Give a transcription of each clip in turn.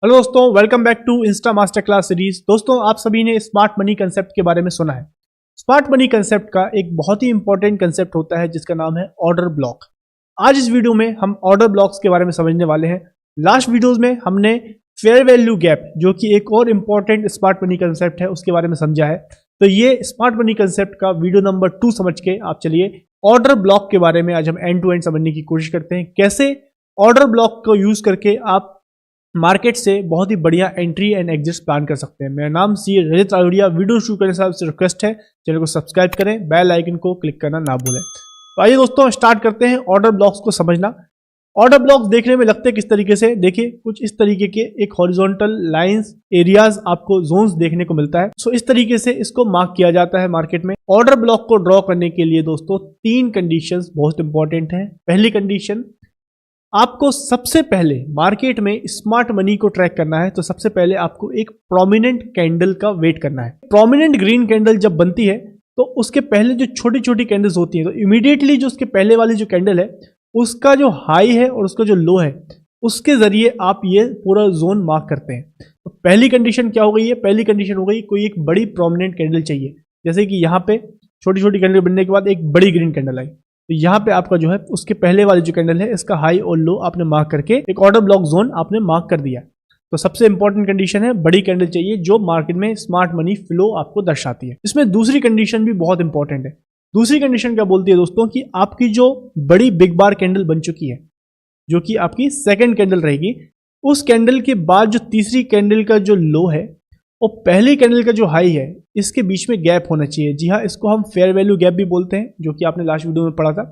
Hello दोस्तों, welcome back to insta master class series. दोस्तों, आप सभी ने स्मार्ट मनी कंसेप्ट के बारे में सुना है। स्मार्ट मनी कंसेप्ट का एक बहुत ही इंपॉर्टेंट कंसेप्ट होता है जिसका नाम है ऑर्डर ब्लॉक। आज इस वीडियो में हम ऑर्डर ब्लॉक्स के बारे में समझने वाले हैं। लास्ट वीडियोस में हमने फेयर वैल्यू गैप, जो कि एक और इंपॉर्टेंट स्मार्ट मनी कंसेप्ट है, उसके बारे में समझा है। तो ये स्मार्ट मनी कंसेप्ट का वीडियो नंबर 2 समझ के आप चलिए ऑर्डर ब्लॉक के बारे में आज हम एंड टू एंड समझने की कोशिश करते हैं। कैसे ऑर्डर ब्लॉक को यूज करके आप मार्केट से बहुत ही बढ़िया एंट्री एंड एग्जिट प्लान कर सकते हैं। मेरा नाम सी रजत आलूरिया। वीडियो शुरू करने से आपसे रिक्वेस्ट है, चैनल को सब्सक्राइब करें, बेल आइकन को क्लिक करना ना भूलें। तो आइए दोस्तों, स्टार्ट करते हैं ऑर्डर ब्लॉक्स को समझना। ऑर्डर ब्लॉक्स देखने में लगते हैं किस तरीके से, देखिए कुछ इस तरीके के एक हॉरिजॉन्टल लाइंस, एरियाज, आपको जोन्स देखने को मिलता है। सो इस तरीके से इसको मार्क किया जाता है मार्केट में। ऑर्डर ब्लॉक को ड्रॉ करने के लिए दोस्तों 3 कंडीशंस बहुत इंपॉर्टेंट हैं। पहली कंडीशन, आपको सबसे पहले मार्केट में स्मार्ट मनी को ट्रैक करना है तो सबसे पहले आपको एक प्रोमिनेंट कैंडल का वेट करना है। प्रोमिनेंट ग्रीन कैंडल जब बनती है तो उसके पहले जो छोटी छोटी कैंडल्स होती हैं, तो इमीडिएटली जो उसके पहले वाली जो कैंडल है उसका जो हाई है और उसका जो लो है, उसके जरिए आप ये पूरा जोन मार्क करते हैं। तो पहली कंडीशन क्या हो गई है? पहली कंडीशन हो गई कोई एक बड़ी प्रोमिनेंट कैंडल चाहिए। जैसे कि यहाँ पे छोटी छोटी कैंडल बनने के बाद एक बड़ी ग्रीन कैंडल आई, तो यहाँ पे आपका जो है उसके पहले वाली जो कैंडल है इसका हाई और लो आपने मार्क करके एक ऑर्डर ब्लॉक जोन आपने मार्क कर दिया। तो सबसे इंपॉर्टेंट कंडीशन है बड़ी कैंडल चाहिए जो मार्केट में स्मार्ट मनी फ्लो आपको दर्शाती है। इसमें दूसरी कंडीशन भी बहुत इंपॉर्टेंट है। दूसरी कंडीशन क्या बोलती है दोस्तों कि आपकी जो बड़ी बिग बार कैंडल बन चुकी है, जो कि आपकी सेकेंड कैंडल रहेगी, उस कैंडल के बाद जो तीसरी कैंडल का जो लो है और पहली कैंडल का जो हाई है, इसके बीच में गैप होना चाहिए। जी हाँ, इसको हम फेयर वैल्यू गैप भी बोलते हैं, जो कि आपने लास्ट वीडियो में पढ़ा था।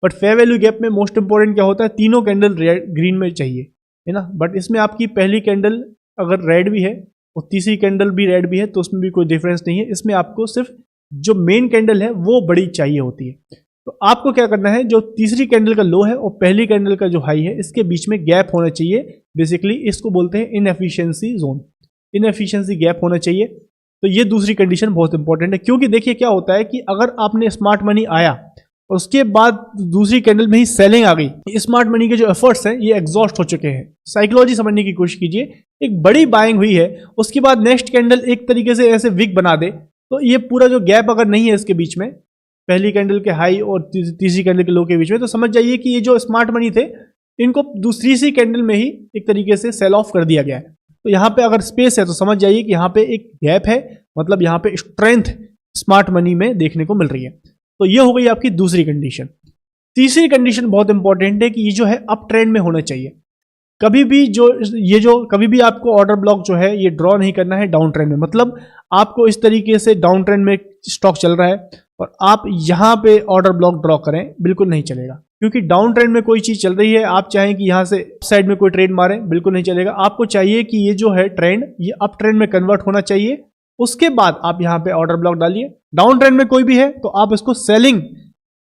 बट फेयर वैल्यू गैप में मोस्ट इंपॉर्टेंट क्या होता है? तीनों कैंडल ग्रीन में चाहिए, है ना। बट इसमें आपकी पहली कैंडल अगर रेड भी है और तीसरी कैंडल भी रेड भी है तो उसमें भी कोई डिफरेंस नहीं है। इसमें आपको सिर्फ जो मेन कैंडल है वो बड़ी चाहिए होती है। तो आपको क्या करना है, जो तीसरी कैंडल का लो है और पहली कैंडल का जो हाई है, इसके बीच में गैप होना चाहिए। बेसिकली इसको बोलते हैं इनएफिशिएंसी जोन, इनएफिशिएंसी गैप होना चाहिए। तो ये दूसरी कंडीशन बहुत इंपॉर्टेंट है, क्योंकि देखिए क्या होता है कि अगर आपने स्मार्ट मनी आया और उसके बाद दूसरी कैंडल में ही सेलिंग आ गई, स्मार्ट मनी के जो एफर्ट्स हैं ये एग्जॉस्ट हो चुके हैं। साइकोलॉजी समझने की कोशिश कीजिए। एक बड़ी बाइंग हुई है, उसके बाद नेक्स्ट कैंडल एक तरीके से ऐसे विक बना दे, तो ये पूरा जो गैप अगर नहीं है इसके बीच में, पहली कैंडल के हाई और तीसरी कैंडल के लो के बीच में, तो समझ जाइए कि ये जो स्मार्ट मनी थे इनको दूसरी सी कैंडल में ही एक तरीके से सेल ऑफ कर दिया गया है। तो यहाँ पे अगर स्पेस है तो समझ जाइए कि यहाँ पे एक गैप है, मतलब यहाँ पे स्ट्रेंथ स्मार्ट मनी में देखने को मिल रही है। तो ये हो गई आपकी दूसरी कंडीशन। तीसरी कंडीशन बहुत इंपॉर्टेंट है कि ये जो है अप ट्रेंड में होना चाहिए। कभी भी कभी भी आपको ऑर्डर ब्लॉक जो है ये ड्रॉ नहीं करना है डाउन ट्रेंड में। मतलब आपको इस तरीके से डाउन ट्रेंड में स्टॉक चल रहा है और आप यहाँ पे ऑर्डर ब्लॉक ड्रॉ करें, बिल्कुल नहीं चलेगा। क्योंकि डाउन ट्रेंड में कोई चीज चल रही है, आप चाहें कि यहाँ से साइड में कोई ट्रेड मारें, बिल्कुल नहीं चलेगा। आपको चाहिए कि ये जो है ट्रेंड ये अप ट्रेंड में कन्वर्ट होना चाहिए, उसके बाद आप यहाँ पे ऑर्डर ब्लॉक डालिए। डाउन ट्रेंड में कोई भी है तो आप इसको सेलिंग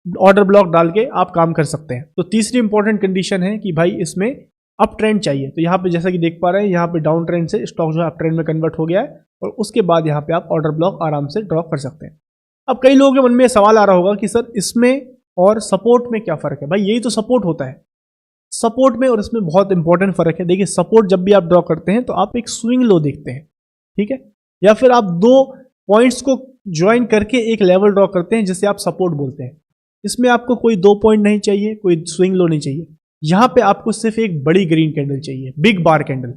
ऑर्डर ब्लॉक डाल के आप काम कर सकते हैं। तो तीसरी इंपॉर्टेंट कंडीशन है कि भाई इसमें अप ट्रेंड चाहिए। तो यहाँ पे जैसा कि देख पा रहे हैं, यहाँ पे डाउन ट्रेंड से स्टॉक जो है अप ट्रेंड में कन्वर्ट हो गया है और उसके बाद यहाँ पे आप ऑर्डर ब्लॉक आराम से ड्रॉ कर सकते हैं। अब कई लोगों के मन में सवाल आ रहा होगा कि सर इसमें और सपोर्ट में क्या फर्क है? भाई यही तो सपोर्ट होता है। सपोर्ट में और इसमें बहुत इंपॉर्टेंट फर्क है। देखिए, सपोर्ट जब भी आप ड्रॉ करते हैं तो आप एक स्विंग लो देखते हैं, ठीक है, या फिर आप 2 पॉइंट्स को ज्वाइन करके एक लेवल ड्रॉ करते हैं जिसे आप सपोर्ट बोलते हैं। इसमें आपको कोई 2 पॉइंट नहीं चाहिए, कोई स्विंग लो नहीं चाहिए। यहां पे आपको सिर्फ एक बड़ी ग्रीन कैंडल चाहिए, बिग बार कैंडल।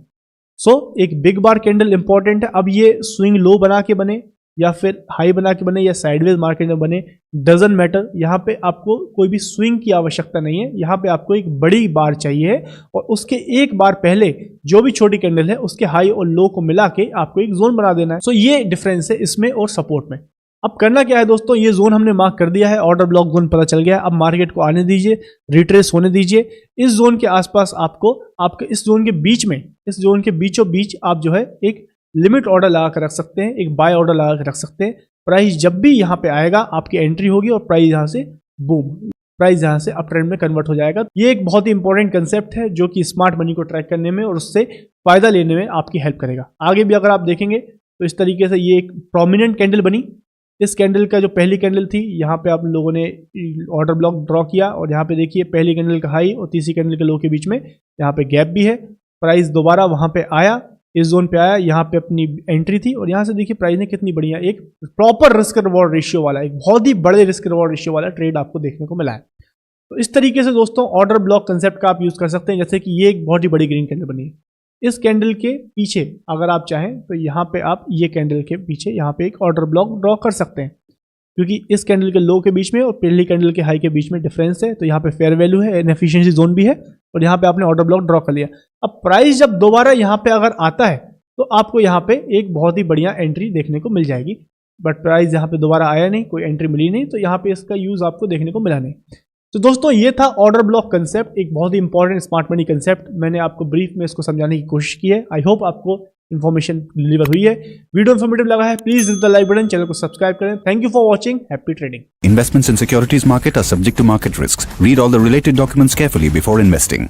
सो एक बिग बार कैंडल इंपॉर्टेंट है। अब ये स्विंग लो बना के बने या फिर हाई बना के बने या साइडवेज मार्केट में बने, डजंट मैटर। यहाँ पे आपको कोई भी स्विंग की आवश्यकता नहीं है। यहाँ पे आपको एक बड़ी बार चाहिए और उसके एक बार पहले जो भी छोटी कैंडल है उसके हाई और लो को मिला के आपको एक जोन बना देना है। सो ये डिफरेंस है इसमें और सपोर्ट में। अब करना क्या है दोस्तों, ये जोन हमने मार्क कर दिया है, ऑर्डर ब्लॉक जोन पता चल गया। अब मार्केट को आने दीजिए, रिट्रेस होने दीजिए। इस जोन के आसपास आपके इस जोन के बीच में, इस जोन के बीचों बीच आप जो है एक लिमिट ऑर्डर लगा कर रख सकते हैं, एक बाय ऑर्डर लगा कर रख सकते हैं। प्राइस जब भी यहाँ पे आएगा आपकी एंट्री होगी और प्राइस यहाँ से बूम, प्राइस यहाँ से अप ट्रेंड में कन्वर्ट हो जाएगा। ये एक बहुत ही इंपॉर्टेंट कंसेप्ट है जो कि स्मार्ट मनी को ट्रैक करने में और उससे फायदा लेने में आपकी हेल्प करेगा। आगे भी अगर आप देखेंगे तो इस तरीके से ये एक प्रोमिनेंट कैंडल बनी। इस कैंडल का जो पहली कैंडल थी, यहाँ पे आप लोगों ने ऑर्डर ब्लॉक ड्रॉ किया और यहाँ पे देखिए पहली कैंडल का हाई और तीसरी कैंडल के लो के बीच में यहाँ पे गैप भी है प्राइस दोबारा वहां पे आया, इस जोन पे आया, यहाँ पे अपनी एंट्री थी और यहाँ से देखिए प्राइस ने कितनी बढ़िया एक प्रॉपर रिस्क रिवॉर्ड रेशियो वाला, एक बहुत ही बड़े रिस्क रिवॉर्ड रेशियो वाला ट्रेड आपको देखने को मिला है। तो इस तरीके से दोस्तों ऑर्डर ब्लॉक कंसेप्ट का आप यूज कर सकते हैं। जैसे कि ये एक बहुत ही बड़ी ग्रीन कैंडल बनी है, इस कैंडल के पीछे अगर आप चाहें तो यहाँ पे आप ये कैंडल के पीछे यहाँ पे एक ऑर्डर ब्लॉक ड्रॉ कर सकते हैं, क्योंकि इस कैंडल के लो के बीच में और पहली कैंडल के हाई के बीच में डिफरेंस है। तो यहाँ पे फेयर वैल्यू है, इनएफिशिएंसी जोन भी है और यहाँ पे आपने ऑर्डर ब्लॉक ड्रॉ कर लिया। अब प्राइस जब दोबारा यहाँ पे अगर आता है तो आपको यहाँ पे एक बहुत ही बढ़िया एंट्री देखने को मिल जाएगी, बट प्राइस यहाँ पे दोबारा आया नहीं, कोई एंट्री मिली नहीं, तो यहाँ पे इसका यूज आपको देखने को मिला नहीं। तो दोस्तों ये था ऑर्डर ब्लॉक कंसेप्ट, एक बहुत ही इंपॉर्टेंट स्मार्ट मनी कंसेप्ट। मैंने आपको ब्रीफ में इसको समझाने की कोशिश की है। आई होप आपको इन्फॉर्मेशन डिलीवर हुई है। वीडियो इन्फॉर्मेटिव लगा है, please hit the like button, channel को सब्सक्राइब करें। Thank you for watching, happy trading. Investments in securities market are subject to market risks. Read all the related documents carefully before investing.